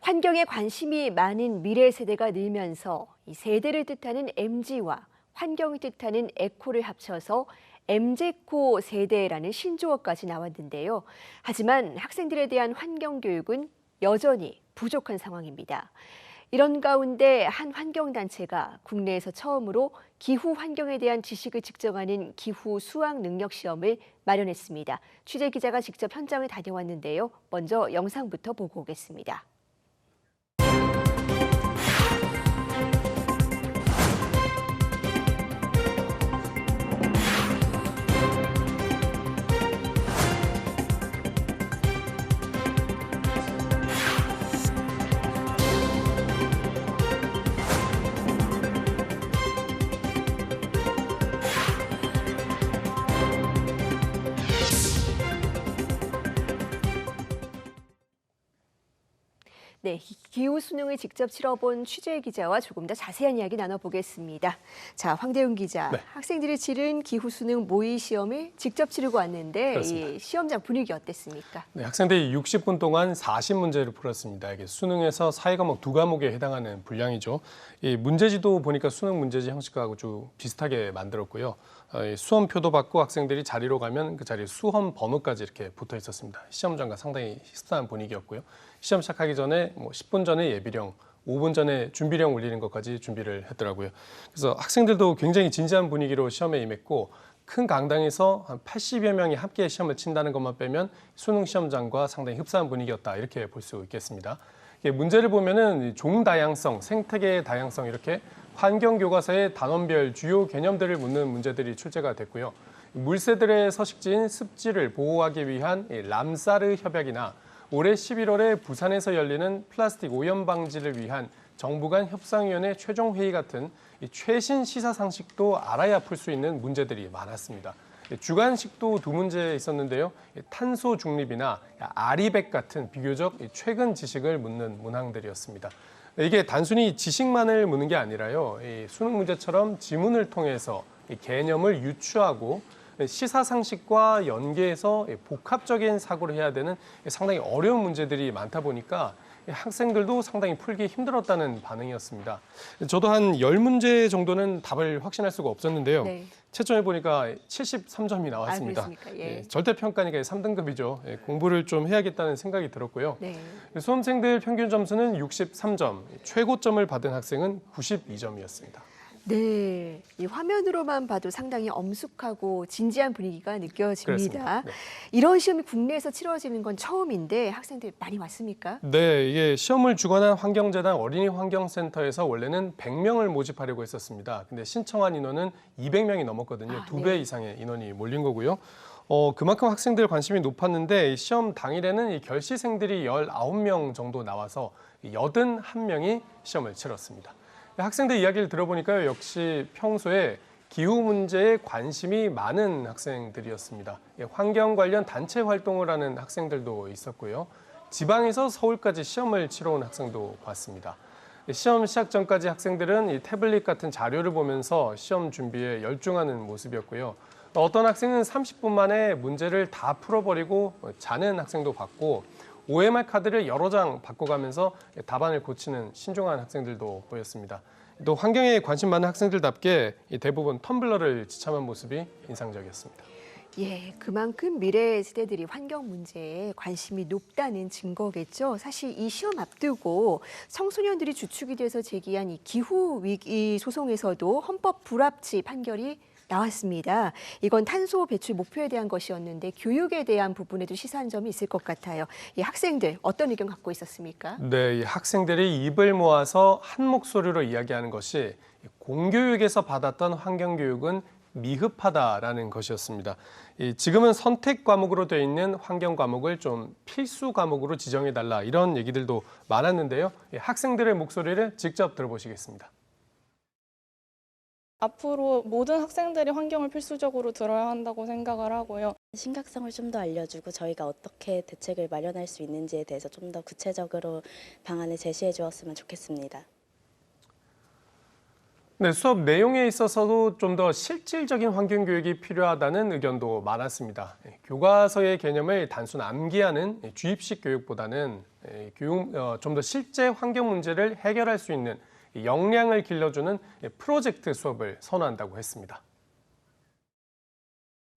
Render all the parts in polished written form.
환경에 관심이 많은 미래 세대가 늘면서 이 세대를 뜻하는 MZ와 환경을 뜻하는 에코를 합쳐서 MZ코 세대라는 신조어까지 나왔는데요. 하지만 학생들에 대한 환경 교육은 여전히 부족한 상황입니다. 이런 가운데 한 환경단체가 국내에서 처음으로 기후 환경에 대한 지식을 측정하는 기후 수학 능력 시험을 마련했습니다. 취재 기자가 직접 현장을 다녀왔는데요. 먼저 영상부터 보고 오겠습니다. 네, 기후 수능을 직접 치러본 취재 기자와 조금 더 자세한 이야기 나눠보겠습니다. 자, 황대훈 기자, 네. 학생들이 치른 기후 수능 모의 시험을 직접 치르고 왔는데 그렇습니다. 이 시험장 분위기 어땠습니까? 네, 학생들이 60분 동안 40문제를 풀었습니다. 이게 수능에서 사회과목 2과목에 해당하는 분량이죠. 이 문제지도 보니까 수능 문제지 형식하고 좀 비슷하게 만들었고요. 수험표도 받고 학생들이 자리로 가면 그 자리에 수험 번호까지 이렇게 붙어 있었습니다. 시험장과 상당히 희스탄한 분위기였고요. 시험 시작하기 전에 10분 전에 예비령, 5분 전에 준비령 올리는 것까지 준비를 했더라고요. 그래서 학생들도 굉장히 진지한 분위기로 시험에 임했고 큰 강당에서 한 80여 명이 함께 시험을 친다는 것만 빼면 수능 시험장과 상당히 흡사한 분위기였다 이렇게 볼 수 있겠습니다. 문제를 보면은 종 다양성, 생태계의 다양성 이렇게 환경 교과서의 단원별 주요 개념들을 묻는 문제들이 출제가 됐고요. 물새들의 서식지인 습지를 보호하기 위한 람사르 협약이나 올해 11월에 부산에서 열리는 플라스틱 오염 방지를 위한 정부 간 협상위원회 최종 회의 같은 최신 시사 상식도 알아야 풀 수 있는 문제들이 많았습니다. 주관식도 2문제 있었는데요. 탄소 중립이나 아리백 같은 비교적 최근 지식을 묻는 문항들이었습니다. 이게 단순히 지식만을 묻는 게 아니라요. 수능 문제처럼 지문을 통해서 개념을 유추하고 시사상식과 연계해서 복합적인 사고를 해야 되는 상당히 어려운 문제들이 많다 보니까 학생들도 상당히 풀기 힘들었다는 반응이었습니다. 저도 한 10문제 정도는 답을 확신할 수가 없었는데요. 네. 채점해 보니까 73점이 나왔습니다. 예. 절대평가니까 3등급이죠. 공부를 좀 해야겠다는 생각이 들었고요. 네. 수험생들 평균 점수는 63점, 최고점을 받은 학생은 92점이었습니다. 네, 이 화면으로만 봐도 상당히 엄숙하고 진지한 분위기가 느껴집니다. 그렇습니다. 네. 이런 시험이 국내에서 치러지는 건 처음인데 학생들 많이 왔습니까? 네, 이게 시험을 주관한 환경재단 어린이 환경센터에서 원래는 100명을 모집하려고 했었습니다. 근데 신청한 인원은 200명이 넘었거든요. 2배 네. 이상의 인원이 몰린 거고요. 그만큼 학생들 관심이 높았는데 시험 당일에는 이 결시생들이 19명 정도 나와서 81명이 시험을 치렀습니다. 학생들 이야기를 들어보니까요, 역시 평소에 기후 문제에 관심이 많은 학생들이었습니다. 환경 관련 단체 활동을 하는 학생들도 있었고요. 지방에서 서울까지 시험을 치러 온 학생도 봤습니다. 시험 시작 전까지 학생들은 이 태블릿 같은 자료를 보면서 시험 준비에 열중하는 모습이었고요. 어떤 학생은 30분 만에 문제를 다 풀어버리고 자는 학생도 봤고 OMR 카드를 여러 장 바꿔가면서 답안을 고치는 신중한 학생들도 보였습니다. 또 환경에 관심 많은 학생들답게 대부분 텀블러를 지참한 모습이 인상적이었습니다. 예, 그만큼 미래 세대들이 환경 문제에 관심이 높다는 증거겠죠. 사실 이 시험 앞두고 청소년들이 주축이 돼서 제기한 이 기후 위기 소송에서도 헌법 불합치 판결이 나왔습니다. 이건 탄소 배출 목표에 대한 것이었는데 교육에 대한 부분에도 시사한 점이 있을 것 같아요. 이 학생들 어떤 의견 갖고 있었습니까? 네, 이 학생들이 입을 모아서 한 목소리로 이야기하는 것이 공교육에서 받았던 환경교육은 미흡하다라는 것이었습니다. 지금은 선택 과목으로 되어 있는 환경 과목을 좀 필수 과목으로 지정해달라 이런 얘기들도 많았는데요. 학생들의 목소리를 직접 들어보시겠습니다. 앞으로 모든 학생들이 환경을 필수적으로 들어야 한다고 생각을 하고요. 심각성을 좀 더 알려주고 저희가 어떻게 대책을 마련할 수 있는지에 대해서 좀 더 구체적으로 방안을 제시해 주었으면 좋겠습니다. 네, 수업 내용에 있어서도 좀 더 실질적인 환경 교육이 필요하다는 의견도 많았습니다. 교과서의 개념을 단순 암기하는 주입식 교육보다는 좀 더 실제 환경 문제를 해결할 수 있는 역량을 길러주는 프로젝트 수업을 선호한다고 했습니다.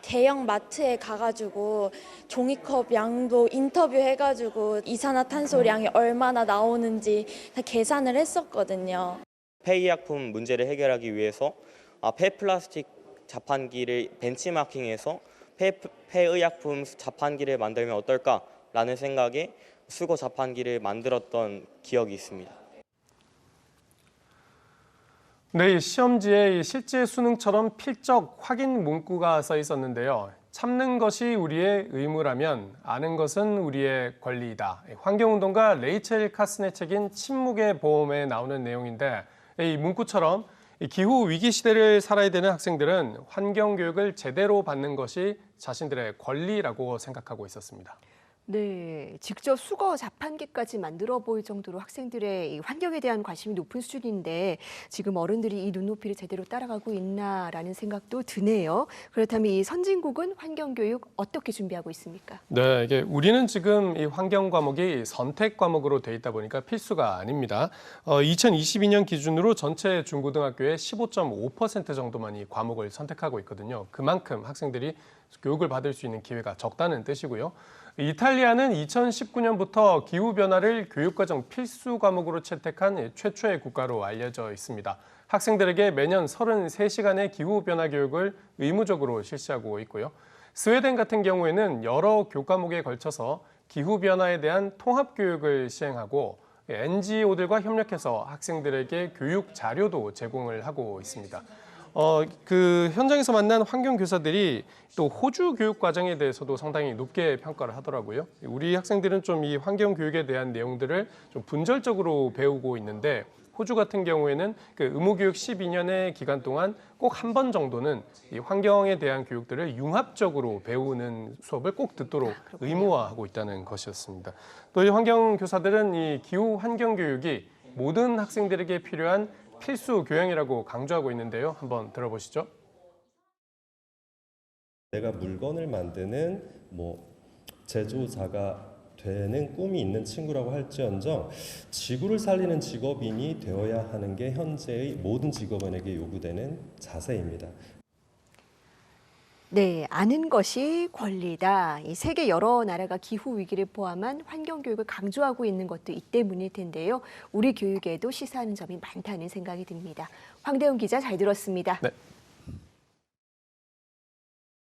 대형 마트에 가가지고 종이컵 양도 인터뷰해가지고 이산화탄소량이 얼마나 나오는지 다 계산을 했었거든요. 폐의약품 문제를 해결하기 위해서 폐플라스틱 자판기를 벤치마킹해서 폐의약품 자판기를 만들면 어떨까라는 생각에 수거 자판기를 만들었던 기억이 있습니다. 네, 이 시험지에 실제 수능처럼 필적 확인 문구가 써 있었는데요. 참는 것이 우리의 의무라면 아는 것은 우리의 권리이다. 환경운동가 레이첼 카슨의 책인 침묵의 보험에 나오는 내용인데 이 문구처럼 기후 위기 시대를 살아야 되는 학생들은 환경 교육을 제대로 받는 것이 자신들의 권리라고 생각하고 있었습니다. 네, 직접 수거 자판기까지 만들어 보일 정도로 학생들의 이 환경에 대한 관심이 높은 수준인데 지금 어른들이 이 눈높이를 제대로 따라가고 있나라는 생각도 드네요. 그렇다면 이 선진국은 환경 교육 어떻게 준비하고 있습니까? 네, 이게 우리는 지금 이 환경 과목이 선택 과목으로 돼 있다 보니까 필수가 아닙니다. 2022년 기준으로 전체 중고등학교의 15.5% 정도만 이 과목을 선택하고 있거든요. 그만큼 학생들이 교육을 받을 수 있는 기회가 적다는 뜻이고요. 이탈리아는 2019년부터 기후변화를 교육과정 필수 과목으로 채택한 최초의 국가로 알려져 있습니다. 학생들에게 매년 33시간의 기후변화 교육을 의무적으로 실시하고 있고요. 스웨덴 같은 경우에는 여러 교과목에 걸쳐서 기후변화에 대한 통합교육을 시행하고 NGO들과 협력해서 학생들에게 교육 자료도 제공을 하고 있습니다. 그 현장에서 만난 환경 교사들이 또 호주 교육 과정에 대해서도 상당히 높게 평가를 하더라고요. 우리 학생들은 좀 이 환경 교육에 대한 내용들을 좀 분절적으로 배우고 있는데 호주 같은 경우에는 그 의무교육 12년의 기간 동안 꼭 한 번 정도는 이 환경에 대한 교육들을 융합적으로 배우는 수업을 꼭 듣도록 의무화하고 있다는 것이었습니다. 또 이 환경 교사들은 이 기후 환경 교육이 모든 학생들에게 필요한 필수 교양이라고 강조하고 있는데요. 한번 들어보시죠. 내가 물건을 만드는 제조자가 되는 꿈이 있는 친구라고 할지언정 지구를 살리는 직업인이 되어야 하는 게 현재의 모든 직업인에게 요구되는 자세입니다. 네, 아는 것이 권리다. 이 세계 여러 나라가 기후 위기를 포함한 환경 교육을 강조하고 있는 것도 이 때문일 텐데요. 우리 교육에도 시사하는 점이 많다는 생각이 듭니다. 황대훈 기자 잘 들었습니다. 네.